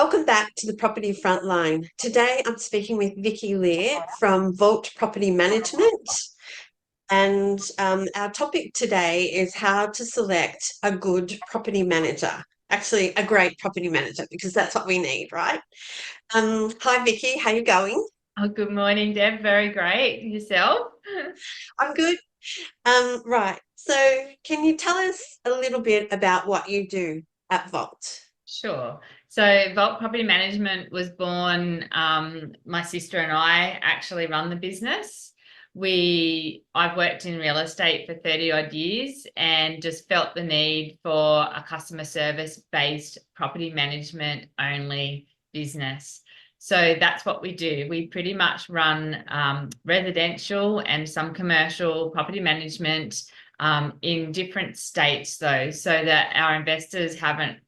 Welcome back to the Property Frontline. Today I'm speaking with Vicki Lear from Vault Property Management. And our topic today is how to select a good property manager. Actually, a great property manager, because that's what we need, right? Hi, Vicki. How you going? Oh, good morning, Deb. Very great. Yourself? I'm good. Right. So can you tell us a little bit about what you do at Vault? Sure. So Vault Property Management was born, my sister and I actually run the business. I've worked in real estate for 30 odd years and just felt the need for a customer service based property management only business. So that's what we do. We pretty much run residential and some commercial property management in different states though, so that our investors haven't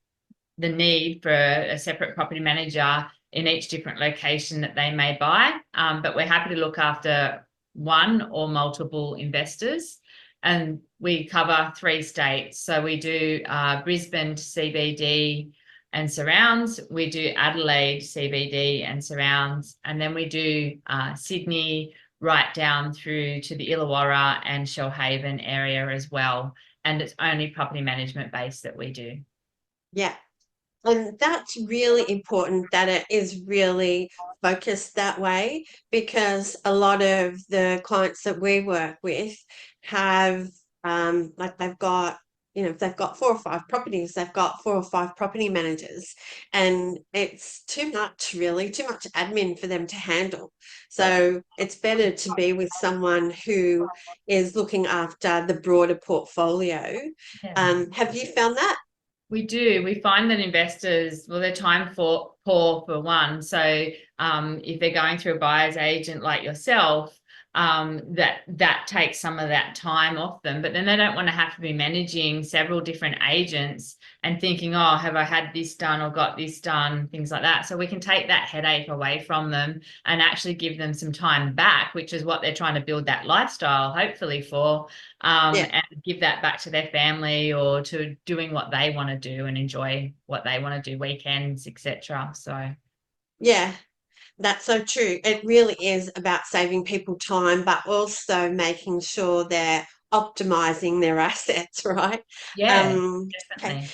the need for a separate property manager in each different location that they may buy. But we're happy to look after one or multiple investors. And we cover 3 states. So we do Brisbane CBD and surrounds. We do Adelaide CBD and surrounds. And then we do Sydney right down through to the Illawarra and Shellhaven area as well. And it's only property management based that we do. Yeah. And that's really important that it is really focused that way, because a lot of the clients that we work with have like they've got, if they've got 4 or 5 properties, they've got 4 or 5 property managers, and it's too much, really, too much admin for them to handle. So it's better to be with someone who is looking after the broader portfolio. Yeah. Have you found that? We do. We find that investors, well, they're poor for one. So if they're going through a buyer's agent like yourself, that takes some of that time off them. But then they don't want to have to be managing several different agents and thinking, oh, have I had this done or got this done, things like that. So we can take that headache away from them and actually give them some time back, which is what they're trying to build that lifestyle, hopefully for. Yeah. And give that back to their family or to doing what they want to do and enjoy what they want to do, weekends, etc. So Yeah, that's so true. It really is about saving people time, but also making sure they're optimizing their assets, right? yeah, Okay. definitely.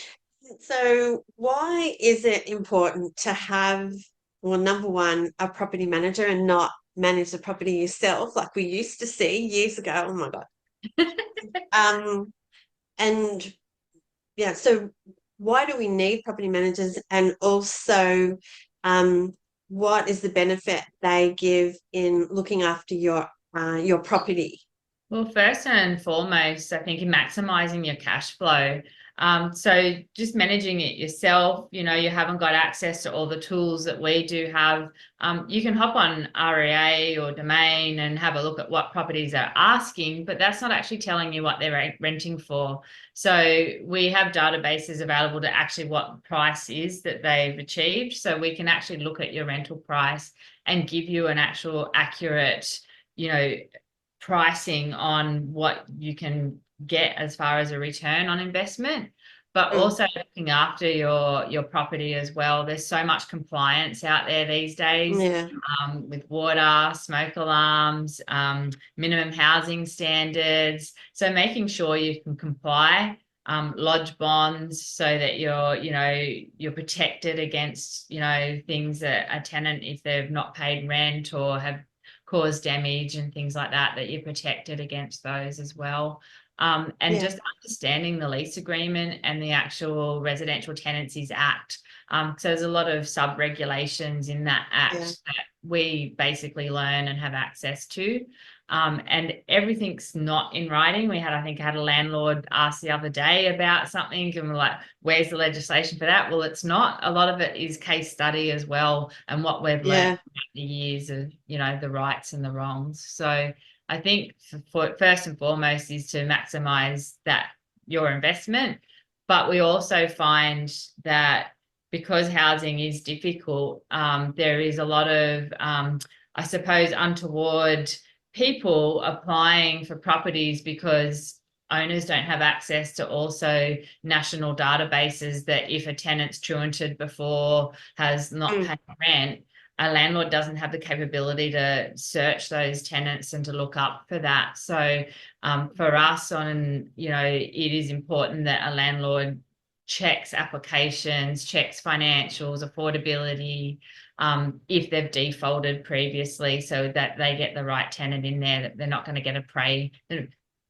So why is it important to have, well, number one, a property manager and not manage the property yourself, like we used to see years ago? Oh my God. Um, and yeah, so why do we need property managers? And also, um, what is the benefit they give in looking after your property? Well, first and foremost, I think in maximizing your cash flow. So just managing it yourself, you haven't got access to all the tools that we do have. You can hop on REA or Domain and have a look at what properties are asking, but that's not actually telling you what they're renting for. So we have databases available to actually what price is that they've achieved. So we can actually look at your rental price and give you an actual accurate, pricing on what you can get as far as a return on investment, but Mm, also looking after your property as well. There's so much compliance out there these days, yeah, with water, smoke alarms, minimum housing standards. So making sure you can comply, lodge bonds so that you're protected against, things that a tenant, if they've not paid rent or have cause damage and things like that, that you're protected against those as well. And yeah, just understanding the lease agreement and the actual Residential Tenancies Act. So there's a lot of sub-regulations in that yeah, act that we basically learn and have access to. And everything's not in writing. I think I had a landlord ask the other day about something and we're like, where's the legislation for that? Well, it's not. A lot of it is case study as well and what we've learned yeah, the years of, the rights and the wrongs. So I think for first and foremost is to maximize that your investment. But we also find that because housing is difficult, there is a lot of, I suppose, untoward people applying for properties because owners don't have access to also national databases that if a tenant's truanted before, has not paid rent, a landlord doesn't have the capability to search those tenants and to look up for that. So for us it is important that a landlord checks applications, checks financials, affordability, if they've defaulted previously, so that they get the right tenant in there, that they're not going to get a prey.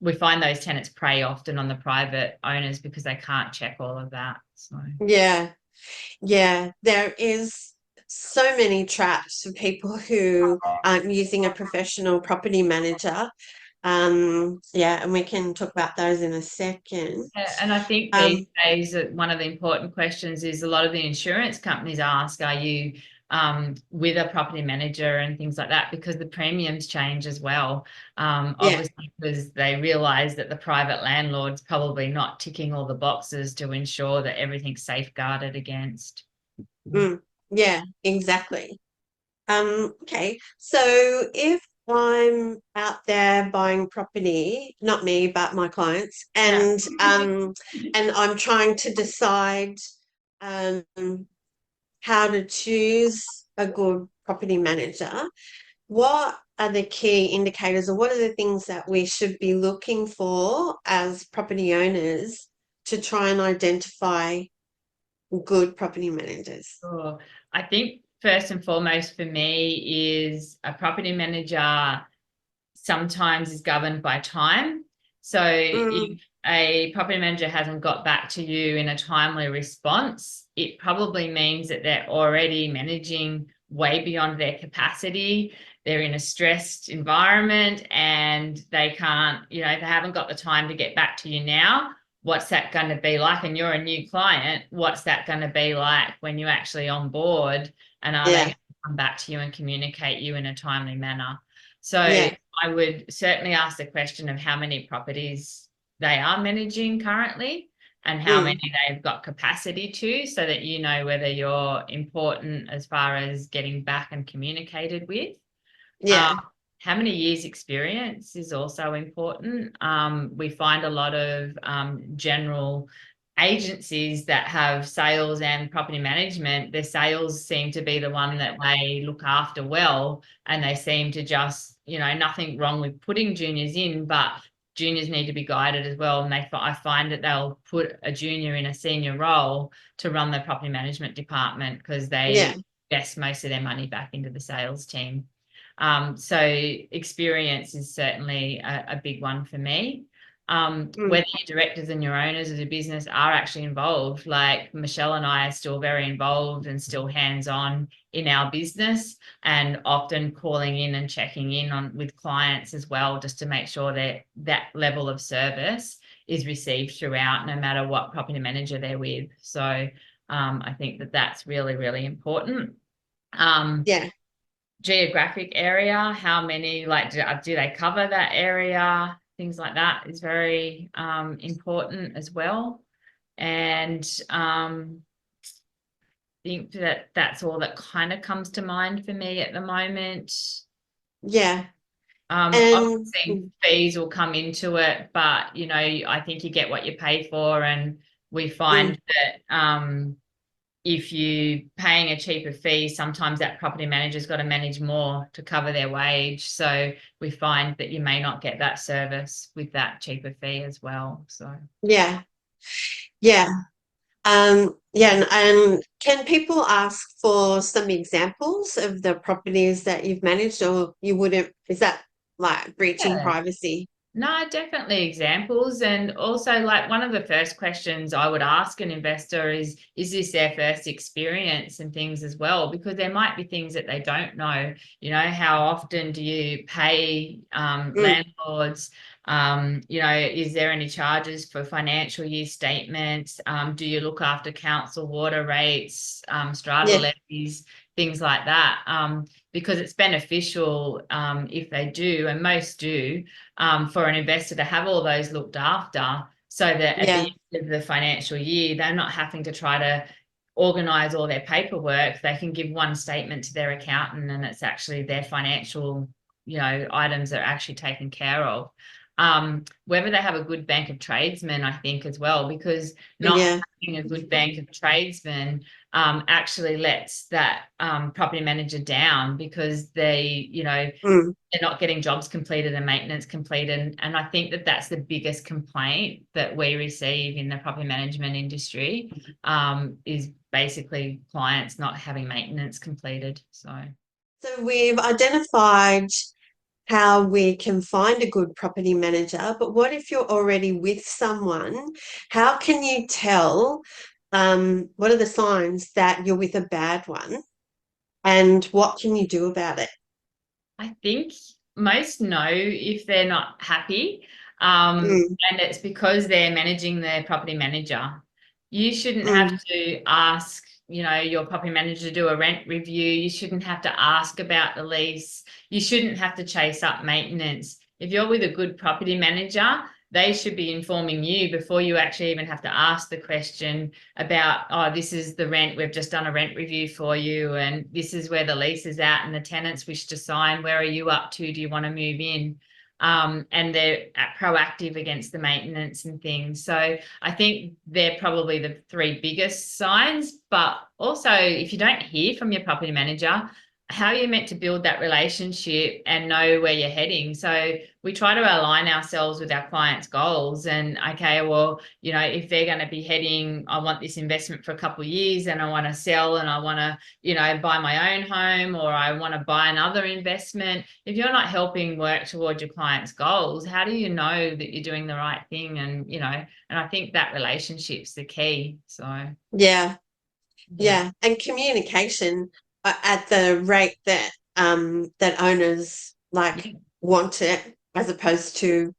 We find those tenants prey often on the private owners because they can't check all of that. So Yeah, there is so many traps for people who aren't using a professional property manager. And we can talk about those in a second. yeah, and I think these days that one of the important questions is a lot of the insurance companies ask, are you with a property manager and things like that, because the premiums change as well. Obviously, because they realize that the private landlord's probably not ticking all the boxes to ensure that everything's safeguarded against. Yeah, exactly. Okay, so if I'm out there buying property, not me, but my clients, and I'm trying to decide um, how to choose a good property manager, what are the key indicators, or what are the things that we should be looking for as property owners to try and identify good property managers? Sure. I think first and foremost for me is a property manager sometimes is governed by time. So if a property manager hasn't got back to you in a timely response, it probably means that they're already managing way beyond their capacity. They're in a stressed environment and they can't, they haven't got the time to get back to you now. What's that going to be like? And you're a new client. What's that going to be like when you're actually on board? And are they going to come back to you and communicate you in a timely manner? So I would certainly ask the question of how many properties they are managing currently and how many they've got capacity to, so that you know whether you're important as far as getting back and communicated with. How many years experience is also important. We find a lot of general agencies that have sales and property management, their sales seem to be the one that they look after well, and they seem to just, nothing wrong with putting juniors in, but juniors need to be guided as well. And I find that they'll put a junior in a senior role to run the property management department because they invest most of their money back into the sales team. So experience is certainly a big one for me. Whether your directors and your owners of the business are actually involved, like Michelle and I are still very involved and still hands-on in our business, and often calling in and checking in on with clients as well, just to make sure that that level of service is received throughout, no matter what property manager they're with. So I think that that's really, really important. Geographic area, how many, do they cover that area? Things like that is very important as well. And think that that's all that kind of comes to mind for me at the moment. Obviously fees will come into it, but I think you get what you pay for, and we find that if you're paying a cheaper fee, sometimes that property manager's got to manage more to cover their wage. So we find that you may not get that service with that cheaper fee as well. So and can people ask for some examples of the properties that you've managed, or you wouldn't? Is that like breaching privacy? No, definitely examples. And also, like, one of the first questions I would ask an investor is this their first experience, and things as well, because there might be things that they don't know. How often do you pay landlords? Is there any charges for financial year statements? Do you look after council water rates, strata levies, things like that? Because it's beneficial if they do, and most do, for an investor to have all those looked after, so that at the end of the financial year, they're not having to try to organise all their paperwork. They can give one statement to their accountant and it's actually their financial, items are actually taken care of. whether they have a good bank of tradesmen, I think, as well, because not Yeah. having a good bank of tradesmen actually lets that property manager down, because they, Mm. they're not getting jobs completed and maintenance completed. And I think that that's the biggest complaint that we receive in the property management industry, is basically clients not having maintenance completed. So we've identified how we can find a good property manager, but what if you're already with someone? How can you tell, what are the signs that you're with a bad one, and what can you do about it? I think most know if they're not happy, Mm, and it's because they're managing their property manager. You shouldn't have mm, to ask, your property manager to do a rent review. You shouldn't have to ask about the lease. You shouldn't have to chase up maintenance. If you're with a good property manager, they should be informing you before you actually even have to ask the question about, oh, this is the rent, we've just done a rent review for you, and this is where the lease is at and the tenants wish to sign, where are you up to, do you want to move in? And they're proactive against the maintenance and things. So I think they're probably the three biggest signs. But also, if you don't hear from your property manager, how are you meant to build that relationship and know where you're heading? So we try to align ourselves with our clients' goals. And okay, well, if they're going to be heading, I want this investment for a couple of years and I want to sell and I want to, buy my own home, or I want to buy another investment. If you're not helping work towards your client's goals, how do you know that you're doing the right thing? And, and I think that relationship's the key. So, yeah, yeah. yeah, and communication at the rate that owners like want it, as opposed to,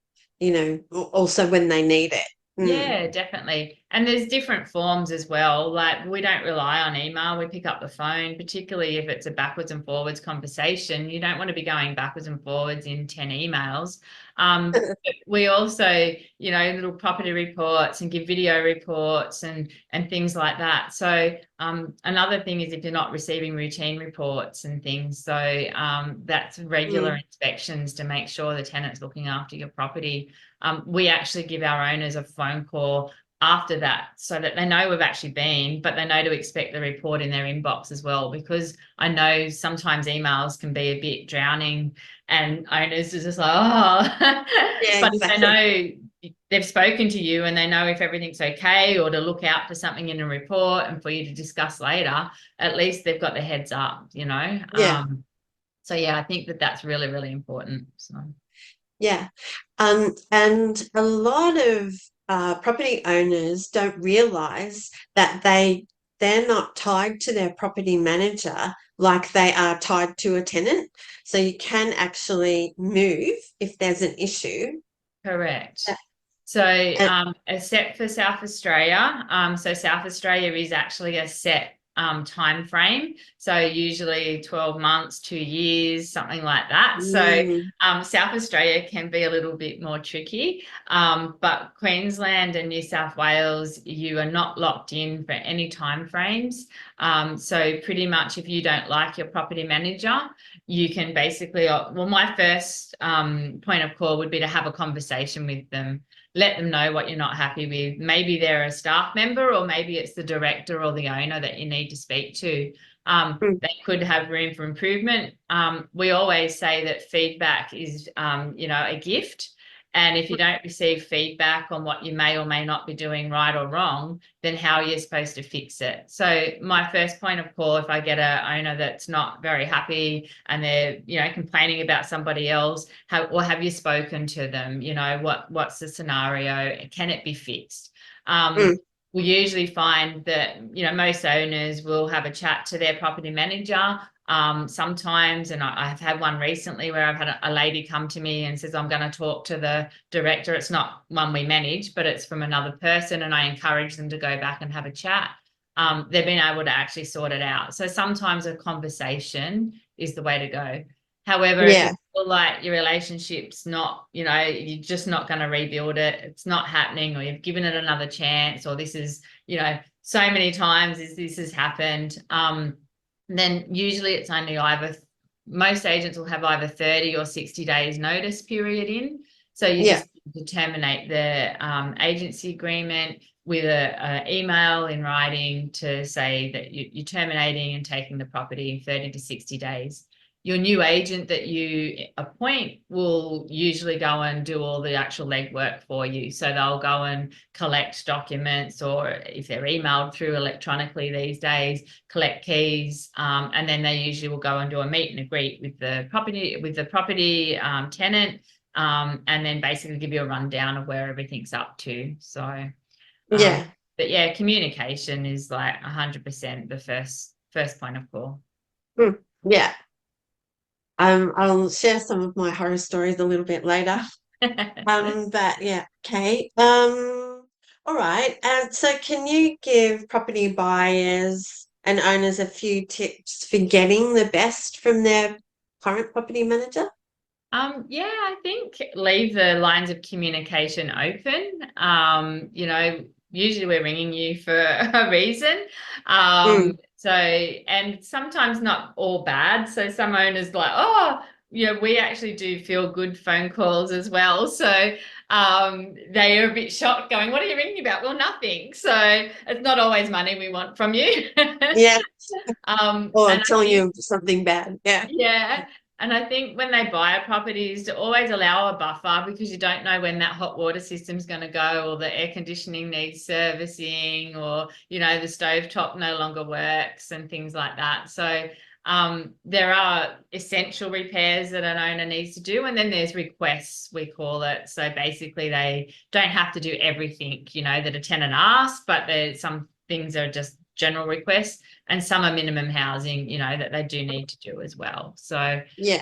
also when they need it. Mm. Yeah, definitely. And there's different forms as well. Like, we don't rely on email, we pick up the phone, particularly if it's a backwards and forwards conversation. You don't want to be going backwards and forwards in 10 emails. But we also, little property reports and give video reports and things like that. So another thing is if you're not receiving routine reports and things. So that's regular Mm. inspections to make sure the tenant's looking after your property. We actually give our owners a phone call after that so that they know we've actually been, but they know to expect the report in their inbox as well, because I know sometimes emails can be a bit drowning and owners are just like, oh, Yeah, but if they exactly. know they've spoken to you and they know if everything's okay, or to look out for something in a report and for you to discuss later, at least they've got the heads up. Yeah, So yeah, I think that that's really, really important. So. yeah. And a lot of property owners don't realize that they're not tied to their property manager like they are tied to a tenant. So you can actually move if there's an issue. Correct. Uh, So, And, except for South Australia, so South Australia is actually a set time frame. So usually 12 months, 2 years, something like that. So mm, South Australia can be a little bit more tricky. But Queensland and New South Wales, you are not locked in for any time frames. So pretty much if you don't like your property manager, you can basically, well, my first point of call would be to have a conversation with them, let them know what you're not happy with. Maybe they're a staff member, or maybe it's the director or the owner that you need to speak to. mm, They could have room for improvement. We always say that feedback is, a gift. And if you don't receive feedback on what you may or may not be doing right or wrong, then how are you supposed to fix it? So my first point of call, if I get an owner that's not very happy and they're, complaining about somebody else, have you spoken to them? What's the scenario? Can it be fixed? mm, We usually find that, most owners will have a chat to their property manager sometimes, and I've had one recently where I've had a lady come to me and says, I'm going to talk to the director. It's not one we manage, but it's from another person, and I encourage them to go back and have a chat. They've been able to actually sort it out. So sometimes a conversation is the way to go. However, if you yeah, feel like your relationship's not, you're just not going to rebuild it, it's not happening, or you've given it another chance, or this is, so many times this has happened, then usually it's only either, most agents will have either 30 or 60 days notice period in. So you yeah, just to terminate the agency agreement with a email in writing to say that you're terminating and taking the property in 30 to 60 days. Your new agent that you appoint will usually go and do all the actual legwork for you. So they'll go and collect documents, or if they're emailed through electronically these days, collect keys, and then they usually will go and do a meet and greet with the property tenant, and then basically give you a rundown of where everything's up to. So, Yeah. but yeah, communication is like 100% the first point of call. Yeah. I'll share some of my horror stories a little bit later. But yeah, okay. All right. So can you give property buyers and owners a few tips for getting the best from their current property manager? Yeah, I think leave the lines of communication open. Usually we're ringing you for a reason. Mm, And sometimes not all bad. So some owners like, oh, we actually do feel good phone calls as well. So they are a bit shocked going, what are you ringing about? Well, nothing. So it's not always money we want from you. yeah. Or And I telling think you something bad. Yeah. yeah. And I think when they buy a property is to always allow a buffer, because you don't know when that hot water system's going to go, or the air conditioning needs servicing, or, the stove top no longer works and things like that. So there are essential repairs that an owner needs to do. And then there's requests, we call it. So basically they don't have to do everything, that a tenant asks, but there's some things are just general requests, and some are minimum housing, that they do need to do as well. So, Yeah.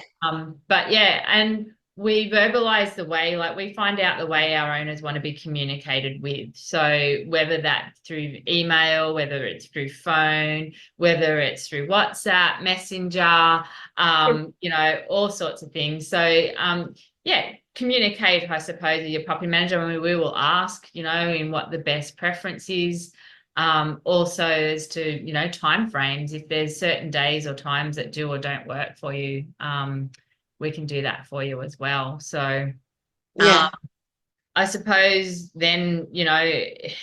but yeah, and we verbalize the way, like we find out the way our owners want to be communicated with. So whether that's through email, whether it's through phone, whether it's through WhatsApp, Messenger, all sorts of things. So, yeah, communicate, I suppose, with your property manager. I mean, we will ask, in what the best preference is. Also as to, time frames, if there's certain days or times that do or don't work for you, we can do that for you as well. So Yeah. I suppose then, a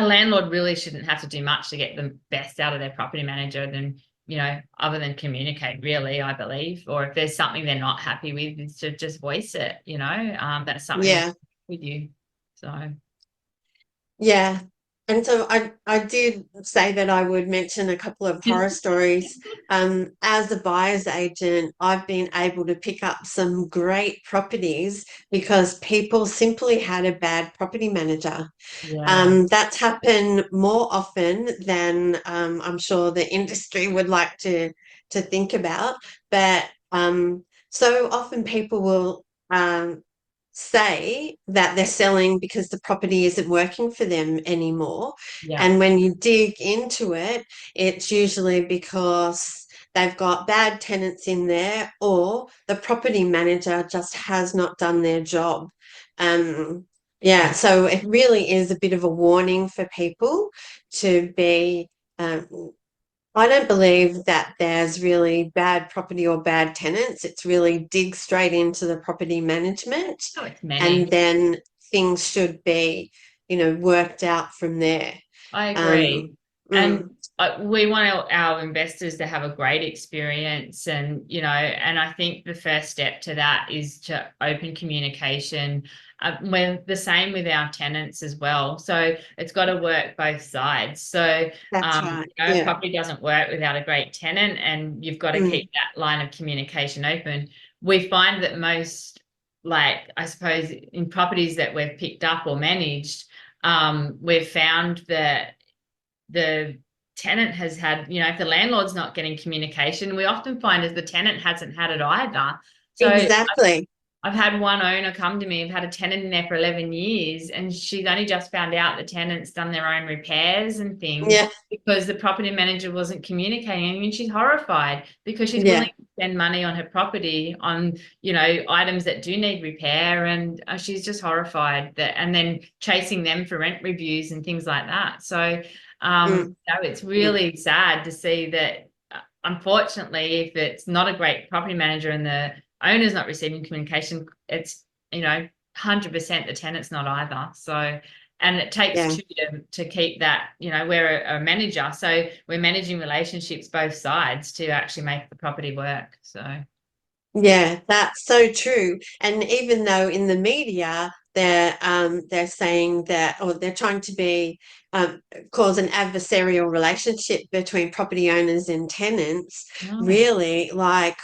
landlord really shouldn't have to do much to get the best out of their property manager than, other than communicate, really, I believe. Or if there's something they're not happy with, is to just voice it, that's something Yeah. with you. So Yeah. And so I did say that I would mention a couple of horror stories. As a buyer's agent, I've been able to pick up some great properties because people simply had a bad property manager. yeah, That's happened more often than I'm sure the industry would like to think about. But so often people will say that they're selling because the property isn't working for them anymore. yeah, And when you dig into it, it's usually because they've got bad tenants in there, or the property manager just has not done their job. Yeah, so it really is a bit of a warning for people to be. I don't believe that there's really bad property or bad tenants. It's really dig straight into the property management, oh, it's many. and then things should be, worked out from there. I Um, agree. And mm, we want our investors to have a great experience. And, and I think the first step to that is to open communication. We're the same with our tenants as well. So it's got to work both sides. So, that's right. a Yeah. property doesn't work without a great tenant, and you've got to Mm, keep that line of communication open. We find that most, like, I suppose, in properties that we've picked up or managed, we've found that the tenant has had, if the landlord's not getting communication, we often find as the tenant hasn't had it either. So exactly. I've had one owner come to me. I've had a tenant in there for 11 years, and she's only just found out the tenant's done their own repairs and things Yeah. because the property manager wasn't communicating. I mean, she's horrified because she's willing Yeah. to spend money on her property on, items that do need repair, and she's just horrified that, and then chasing them for rent reviews and things like that. So, Mm, it's mm, really sad to see that. Unfortunately, if it's not a great property manager and the owner's not receiving communication, it's, 100% the tenant's not either. So, and it takes Yeah. two to keep that, you know, we're a manager, so we're managing relationships both sides to actually make the property work. So Yeah, that's so true. And even though in the media they're saying that, or they're trying to be cause an adversarial relationship between property owners and tenants, no. really, like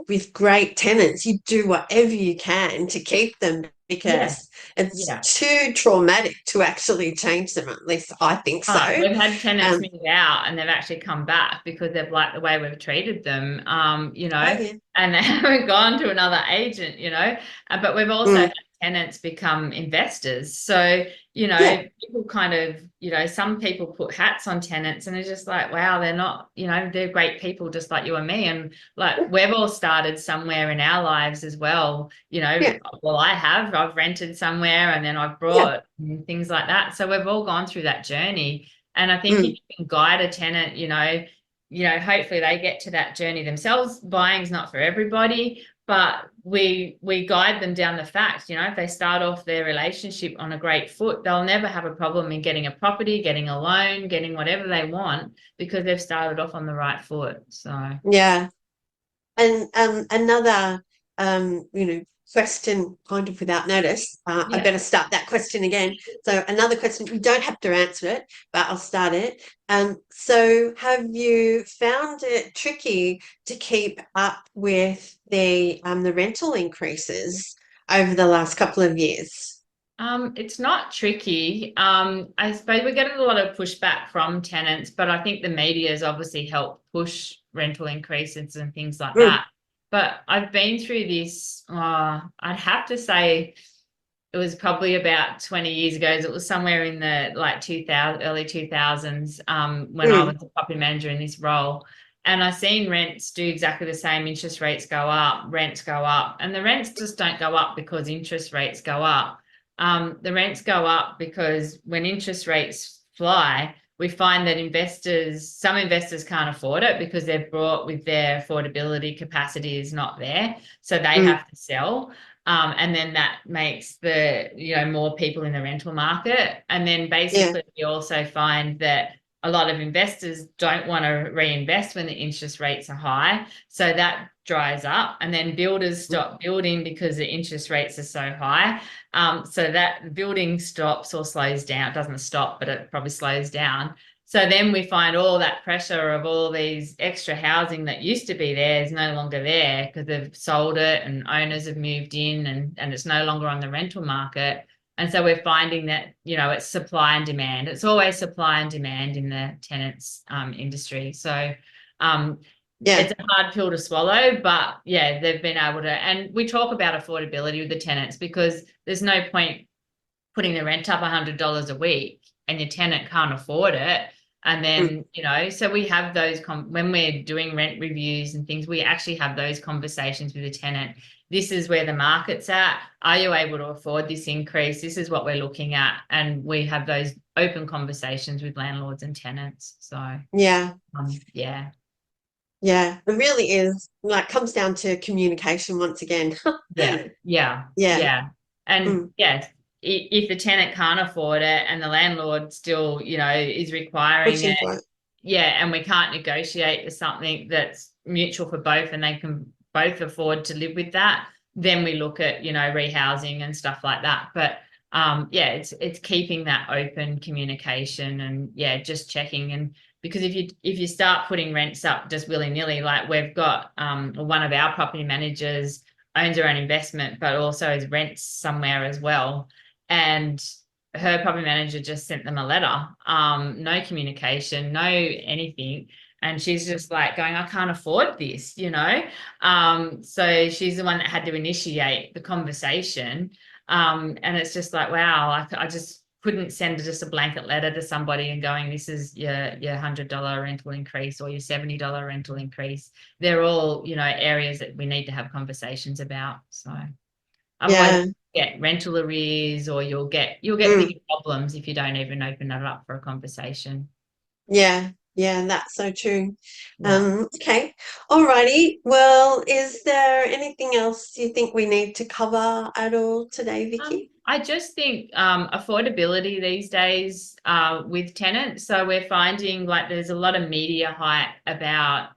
with great tenants, you do whatever you can to keep them Yeah, because it's yeah. too traumatic to actually change them. At least I think so. We've had tenants Um, move out and they've actually come back because they've liked the way we've treated them, you oh know, yeah. and they haven't gone to another agent, you know. But we've also Mm, had tenants become investors. So, you yeah, know, people kind of, you know, some people put hats on tenants and it's just like, wow, they're not, you know, they're great people just like you and me. And like we've all started somewhere in our lives as well, you know. yeah, Well, I've rented somewhere and then I've yeah. brought and things like that. So we've all gone through that journey. And I think if Mm, you can guide a tenant, you know, hopefully they get to that journey themselves. Buying's not for everybody, but we guide them down the facts. You know, if they start off their relationship on a great foot, they'll never have a problem in getting a property, getting a loan, getting whatever they want because they've started off on the right foot. So yeah. And another, question kind of without notice. I yeah. better start that question again. So another question, you don't have to answer it, but I'll start it. So have you found it tricky to keep up with the rental increases over the last couple of years? It's not tricky. I suppose we're getting a lot of pushback from tenants, but I think the media has obviously helped push rental increases and things like Mm, that. But I've been through this, I'd have to say it was probably about 20 years ago. It was somewhere in the like 2000, early 2000s, when I mm, was a property manager in this role. And I've seen rents do exactly the same. Interest rates go up, rents go up, and the rents just don't go up because interest rates go up. The rents go up because when interest rates fly, we find that some investors can't afford it because they're brought with their affordability capacity is not there. So they mm, have to sell. And then that makes more people in the rental market. And then yeah, basically we also find that a lot of investors don't want to reinvest when the interest rates are high. So that dries up. And then builders stop building because the interest rates are so high. So that building stops or slows down. It doesn't stop, but it probably slows down. So then we find all that pressure of all these extra housing that used to be there is no longer there because they've sold it and owners have moved in and it's no longer on the rental market. And so we're finding that, it's supply and demand. It's always supply and demand in the tenants industry. So um, yeah, it's a hard pill to swallow, but yeah, they've been able to. And we talk about affordability with the tenants because there's no point putting the rent up $100 a week and your tenant can't afford it. And mm, then, so we have those when we're doing rent reviews and things, we actually have those conversations with the tenant. This is where the market's at. Are you able to afford this increase? This is what we're looking at. And we have those open conversations with landlords and tenants. So, yeah. yeah. Yeah, it really is. Like, comes down to communication once again. Yeah, yeah, Yeah, yeah. And mm, yes, if the tenant can't afford it and the landlord still, is requiring pushing it, for it. yeah, and we can't negotiate to something that's mutual for both and they can both afford to live with that, then we look at, rehousing and stuff like that. But yeah, it's keeping that open communication and yeah, just checking. And because if you start putting rents up just willy-nilly, like we've got one of our property managers owns her own investment, but also is rents somewhere as well. And her property manager just sent them a letter, no communication, no anything. And she's just like going, I can't afford this. So she's the one that had to initiate the conversation. And it's just like, wow, I just couldn't send just a blanket letter to somebody and going, this is your $100 rental increase or your $70 rental increase. They're all, areas that we need to have conversations about. So otherwise Yeah, you get rental arrears or you'll get mm, bigger problems if you don't even open that up for a conversation. yeah. Yeah, that's so true. Yeah. Okay. Alrighty. Well, is there anything else you think we need to cover at all today, Vicki? I just think affordability these days with tenants. So we're finding like there's a lot of media hype about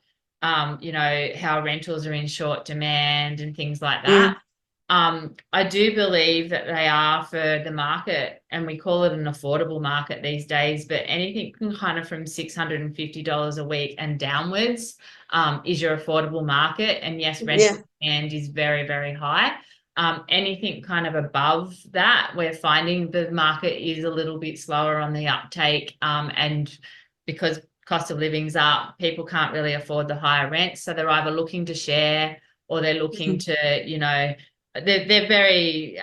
you know, how rentals are in short demand and things like that. Mm, I do believe that they are for the market, and we call it an affordable market these days, but anything kind of from $650 a week and downwards is your affordable market. And yes, rental yeah. demand is very, very high. Anything kind of above that, we're finding the market is a little bit slower on the uptake. And because cost of living's up, people can't really afford the higher rents. So they're either looking to share or they're looking Mhm. to, you know, they're very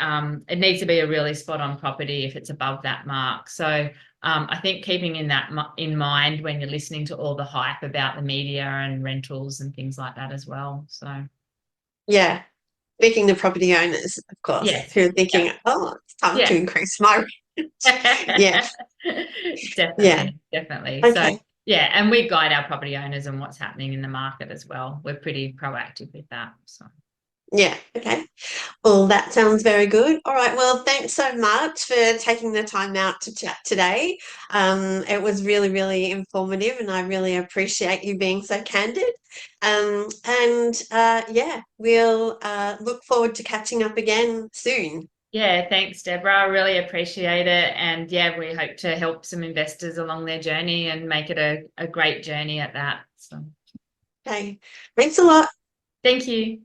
it needs to be a really spot on property if it's above that mark. So I think keeping in mind when you're listening to all the hype about the media and rentals and things like that as well. So Yeah. Speaking to property owners, of course, yes, who are yeah, thinking, oh, it's time to yeah. increase my rent. Yeah. Yeah. Definitely, definitely. So Okay. yeah, and we guide our property owners on what's happening in the market as well. We're pretty proactive with that. So Yeah. Okay. Well, that sounds very good. All right. Well, thanks so much for taking the time out to chat today. It was really, really informative, and I really appreciate you being so candid. Yeah, we'll look forward to catching up again soon. yeah, thanks, Deborah. I really appreciate it. And yeah, we hope to help some investors along their journey and make it a great journey at that. So Okay. Thanks a lot. thank you.